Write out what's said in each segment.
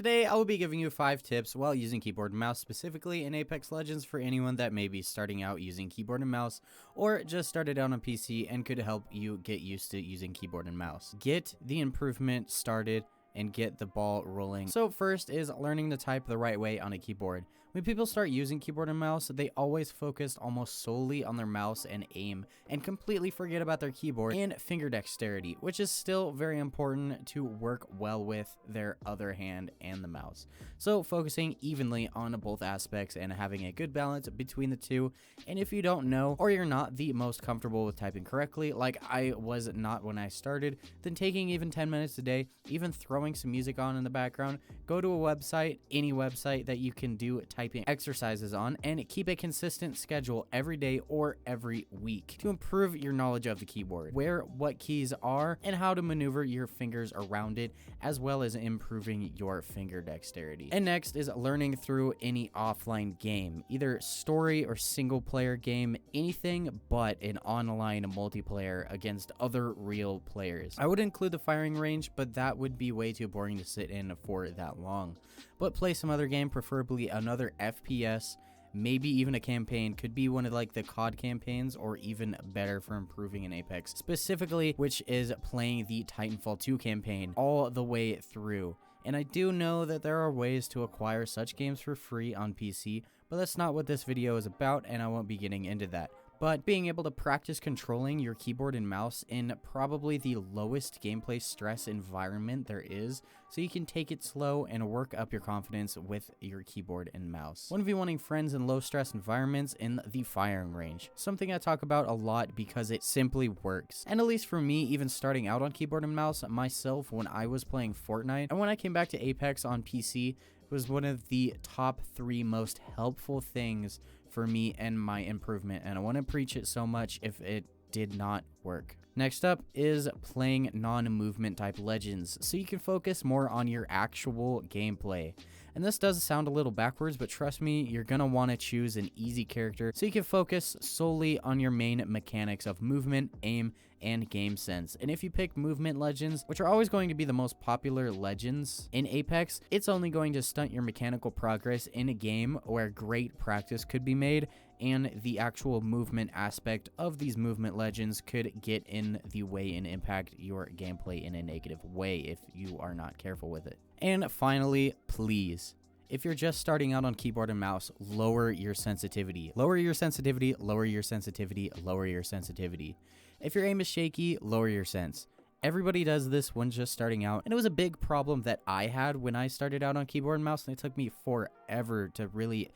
Today, I will be giving you 5 tips while using keyboard and mouse, specifically in Apex Legends for anyone that may be starting out using keyboard and mouse, or just started out on PC and could help you get used to using keyboard and mouse. Get the improvement started and get the ball rolling. So first is learning to type the right way on a keyboard. When people start using keyboard and mouse, they always focus almost solely on their mouse and aim and completely forget about their keyboard and finger dexterity, which is still very important to work well with their other hand and the mouse. So focusing evenly on both aspects and having a good balance between the two. And if you don't know, or you're not the most comfortable with typing correctly, like I was not when I started, then taking even 10 minutes a day, even throwing some music on in the background, go to a website, any website that you can do typing exercises on, and keep a consistent schedule every day or every week to improve your knowledge of the keyboard, where what keys are, and how to maneuver your fingers around it, as well as improving your finger dexterity. And next is learning through any offline game, either story or single player game, anything but an online multiplayer against other real players. I would include the firing range, but that would be way too boring to sit in for that long. But play some other game, preferably another FPS, maybe even a campaign. Could be one of like the COD campaigns, or even better for improving in Apex specifically, which is playing the Titanfall 2 campaign all the way through. And I do know that there are ways to acquire such games for free on PC, but that's not what this video is about, and I won't be getting into that. But being able to practice controlling your keyboard and mouse in probably the lowest gameplay stress environment there is, so you can take it slow and work up your confidence with your keyboard and mouse. 1v1ing friends in low stress environments in the firing range. Something I talk about a lot because it simply works. And at least for me, even starting out on keyboard and mouse myself when I was playing Fortnite, and when I came back to Apex on PC, was one of the top 3 most helpful things for me and my improvement, and I want to preach it so much if it did not work. Next up is playing non-movement type legends, so you can focus more on your actual gameplay. And this does sound a little backwards, but trust me, you're gonna want to choose an easy character so you can focus solely on your main mechanics of movement, aim, and game sense. And if you pick movement legends, which are always going to be the most popular legends in Apex, it's only going to stunt your mechanical progress in a game where great practice could be made, and the actual movement aspect of these movement legends could get in the way and impact your gameplay in a negative way if you are not careful with it. And finally, please, if you're just starting out on keyboard and mouse, lower your sensitivity. Lower your sensitivity, lower your sensitivity, lower your sensitivity. If your aim is shaky, lower your sense. Everybody does this when just starting out, and it was a big problem that I had when I started out on keyboard and mouse, and it took me forever to really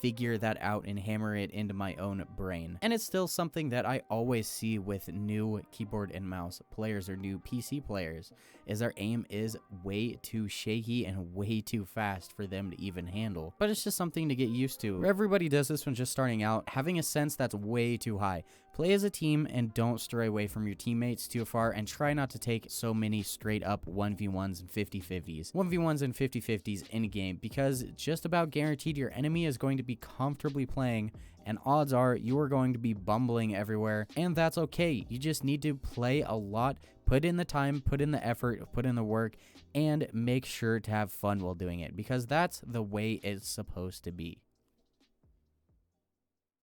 figure that out and hammer it into my own brain. And it's still something that I always see with new keyboard and mouse players or new PC players, is their aim is way too shaky and way too fast for them to even handle. But it's just something to get used to. Everybody does this when just starting out, having a sense that's way too high. Play as a team and don't stray away from your teammates too far, and try not to take so many straight up 1v1s and 50-50s. 1v1s and 50-50s in game, because just about guaranteed your enemy is going to be comfortably playing, and odds are you are going to be bumbling everywhere, and that's okay. You just need to play a lot, put in the time, put in the effort, put in the work, and make sure to have fun while doing it, because that's the way it's supposed to be.